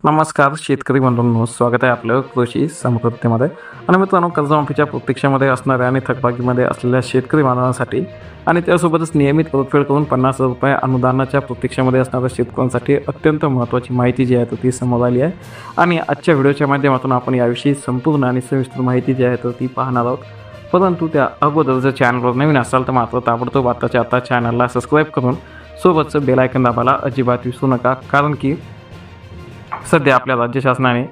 नमस्कार शेतकरी बंधूंनो, स्वागत आहे आपलं कृषी समृद्धीमध्ये. आणि मित्रांनो, कर्जमाफीच्या प्रतीक्षेमध्ये असणाऱ्या आणि थकबाकीमध्ये असलेल्या शेतकरी बांधवांसाठी आणि त्यासोबतच नियमित परतफेड करून ₹50,000 अनुदानाच्या प्रतीक्षेमध्ये असणाऱ्या शेतकऱ्यांसाठी अत्यंत महत्त्वाची माहिती जी आहे तर ती समोर आली आहे. आणि आजच्या व्हिडिओच्या माध्यमातून आपण याविषयी संपूर्ण आणि सविस्तर माहिती जी आहे तर ती पाहणार आहोत. परंतु त्या अगोदर जर चॅनलवर नवीन असाल तर मात्र ताबडतोब आता चॅनलला सबस्क्राईब करून सोबतचं बेल आयकॉन दाबायला अजिबात विसरू नका. कारण की सध्या आपल्या राज्य शासनाने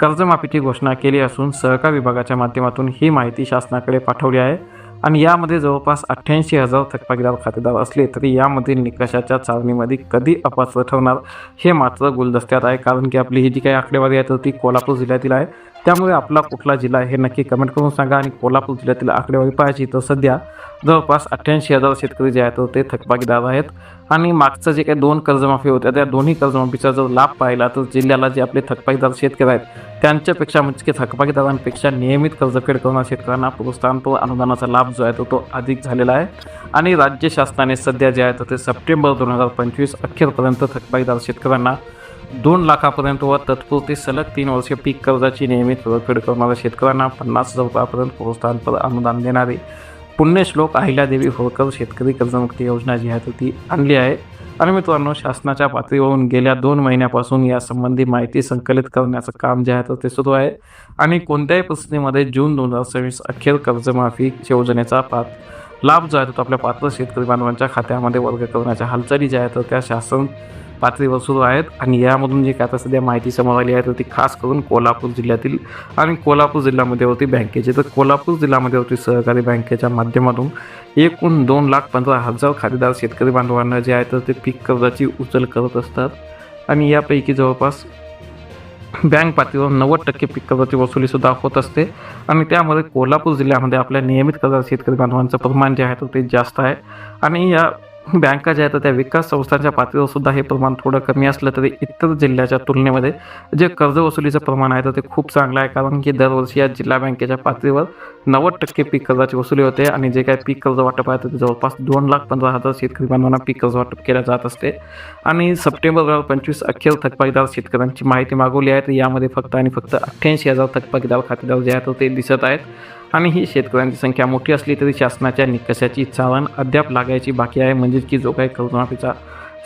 कर्जमाफीची घोषणा केली असून सहकार विभागाच्या माध्यमातून ही माहिती शासनाकडे पाठवली आहे. आणि यामध्ये जवळपास 88,000 थकबाकीदार खातेदार असले तरी यामधील निकषाच्या चाचणीमध्ये कधी अपात्र ठरणार हे मात्र गुलदस्त्यात आहे. कारण की आपली ही जी काही आकडेवारी आहे तर ती कोल्हापूर जिल्ह्यातील आहे. त्यामुळे आपला कुठला जिल्हा हे नक्की कमेंट करून सांगा. आणि कोल्हापूर जिल्ह्यातील आकडेवारी पाहायची तर सध्या जवळपास 88,000 शेतकरी जे आहेत ते थकबाकीदार आहेत. आणि मागचं जे काही 2 कर्जमाफी होत्या त्या दोन्ही कर्जमाफीचा जर लाभ पाहिला तर जिल्ह्याला जे आपले थकबाकीदार शेतकरी आहेत त्यांच्यापेक्षा म्हणजे थकबाकीदारांपेक्षा नियमित कर्जफेड करणाऱ्या शेतकऱ्यांना प्रोत्साहनपर अनुदानाचा लाभ जो आहे तो अधिक झालेला आहे. आणि राज्य शासनाने सध्या जे आहे ते सप्टेंबर 2025 अखेरपर्यंत थकबाकीदार शेतकऱ्यांना 2 लाखापर्यंत व तत्पुरती सलग 3 वर्षे पीक कर्जाची नियमित परतफेड करणाऱ्या शेतकऱ्यांना ₹50,000 प्रोत्साहनपर अनुदान देणारे पुण्यश्लोक अहिल्यादेवी होळकर शेतकरी कर्जमुक्ती योजना जी आहे तर ती आणली आहे. आणि मित्रांनो, शासनाच्या पातळीवरून गेल्या 2 महिन्यापासून यासंबंधी माहिती संकलित करण्याचं काम जे आहे तर ते सुरू आहे. आणि कोणत्याही परिस्थितीमध्ये जून 2026 अखेर कर्जमाफी योजनेचा लाभ जो आहे तो आपल्या पात्र शेतकरी बांधवांच्या खात्यामध्ये वर्ग करण्याच्या हालचाली ज्या आहेत तर त्या शासन पातळीवर सुरू आहेत. आणि यामधून जे काय आता सध्या माहिती समोर आली आहे तर ती खास करून कोल्हापूर जिल्ह्यातील आणि कोल्हापूर जिल्ह्यामध्ये होती बँकेची. तर कोल्हापूर जिल्ह्यामध्ये होती सहकारी बँकेच्या माध्यमातून एकूण 2,15,000 खातेदार शेतकरी बांधवांना जे आहे तर ते पीक कर्जाची उचल करत असतात. आणि यापैकी जवळपास बँक पातळीवर 90% पीक कर्जाची वसुलीसुद्धा होत असते. आणि त्यामध्ये कोल्हापूर जिल्ह्यामध्ये आपल्या नियमित कर्जात शेतकरी बांधवांचं प्रमाण जे आहे तर ते जास्त आहे. आणि या बँका ज्या आहेत त्या विकास संस्थांच्या पातळीवर सुद्धा हे प्रमाण थोडं कमी असलं तरी इतर जिल्ह्याच्या तुलनेमध्ये जे कर्ज वसुलीचं प्रमाण आहे तर ते खूप चांगलं आहे. कारण की दरवर्षी या जिल्हा बँकेच्या पातळीवर 90% पीक कर्जाची वसुली होते. आणि जे काही पीक कर्ज वाटप आहे तर ते जवळपास 2,15,000 शेतकरी बांधवांना पीक कर्ज वाटप केलं जात असते. आणि सप्टेंबर 2025 अखेर थकबाकीदार शेतकऱ्यांची माहिती मागवली आहे तर यामध्ये फक्त 88,000 थकबाकीदार खातेदार जे आहेत ते दिसत आहेत. आणि ही शेतकऱ्यांची संख्या मोठी असली तरी शासनाच्या निकषाची चाळण अद्याप लागायची बाकी आहे. म्हणजे की जो काही कर्जमाफीचा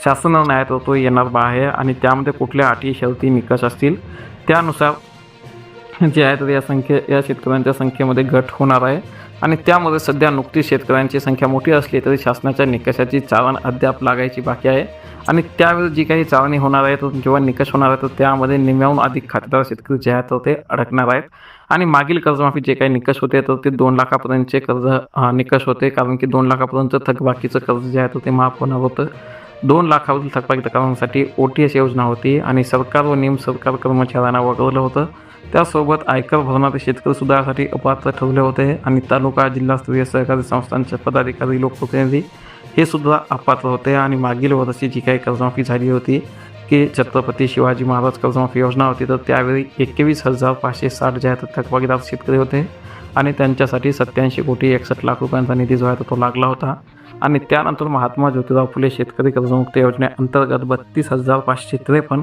शासन निर्णय आहे तो येणार आहे. आणि त्यामध्ये कुठल्या अटी शर्ती निकष असतील त्यानुसार जे आहे तर या शेतकऱ्यांच्या संख्येमध्ये घट होणार आहे. आणि त्यामध्ये सध्या नुकतीच शेतकऱ्यांची संख्या मोठी असली तरी शासनाच्या निकषाची चाळण अद्याप लागायची बाकी आहे. आणि त्यावेळी जी काही चाळणी होणार आहे तर जेव्हा निकष होणार आहे तर त्यामध्ये निम्म्याहून अधिक खातेदार शेतकरी जे आहेत ते अडकणार आहेत. आणि मागील कर्जमाफी जे काही निकष होते तर ते 2 लाखापर्यंतचे कर्ज निकष होते. कारण की 2 लाखापर्यंत थकबाकीचं कर्ज जे आहे ते माफ होणार होतं. 2 लाखावरील थकबाकीदारांसाठी OTS योजना होती. आणि सरकार व निमसरकार कर्मचाऱ्यांना वगळलं होतं. त्यासोबत आयकर भरणारे शेतकरीसुद्धा यासाठी अपात्र ठरले होते. आणि तालुका जिल्हास्तरीय सहकारी संस्थांचे पदाधिकारी लोकप्रतिनिधी हे सुद्धा अपात्र होते. आणि मागील वर्षी जी काही कर्जमाफी झाली होती की छत्रपती शिवाजी महाराज कर्जमाफी योजना होती तर त्यावेळी 21,560 जे आहेत थकबाकीदार शेतकरी होते. आणि त्यांच्यासाठी 87,61,00,000 निधी जो आहे तो लागला होता. आणि त्यानंतर महात्मा ज्योतिराव फुले शेतकरी कर्जमुक्ती योजनेअंतर्गत 32,553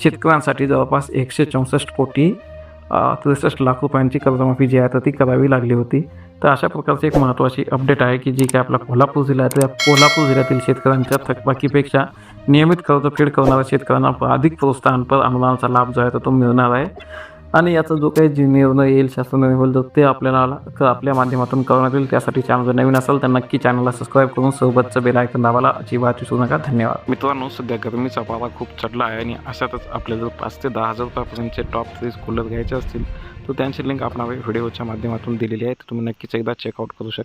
शेतकऱ्यांसाठी जवळपास 164,63,00,000 कर्जमाफी जी आहे तर ती करावी लागली होती. तर अशा प्रकारची एक महत्त्वाची अपडेट आहे की जी काय आपला कोल्हापूर जिल्ह्यातील शेतकऱ्यांच्या थकबाकीपेक्षा नियमित कर्जफेड करणाऱ्या शेतकऱ्यांना अधिक प्रोत्साहनपर अनुदानाचा लाभ जो आहे तो मिळणार आहे. आणि याचा जो काही निर्णय येईल शासनाने होईल तर ते आपल्याला आपल्या माध्यमातून करण्यात येईल. त्यासाठी चॅनल जर नवीन असेल तर नक्की चॅनलला सबस्क्राईब करून सोबतचं बेल आयकॉन दाबायला अजिबात विसरू नका. धन्यवाद. मित्रांनो, सध्या गरमीचा पारा खूप चढला आहे. आणि अशातच आपल्याला जर 5,000 ते 10,000 रुपयापर्यंतचे टॉप 3 कूलर घ्यायचे असतील तर त्यांची लिंक आपण व्हिडिओच्या माध्यमातून दिलेली आहे. तर तुम्ही नक्कीच एकदा चेकआउट करू शकता.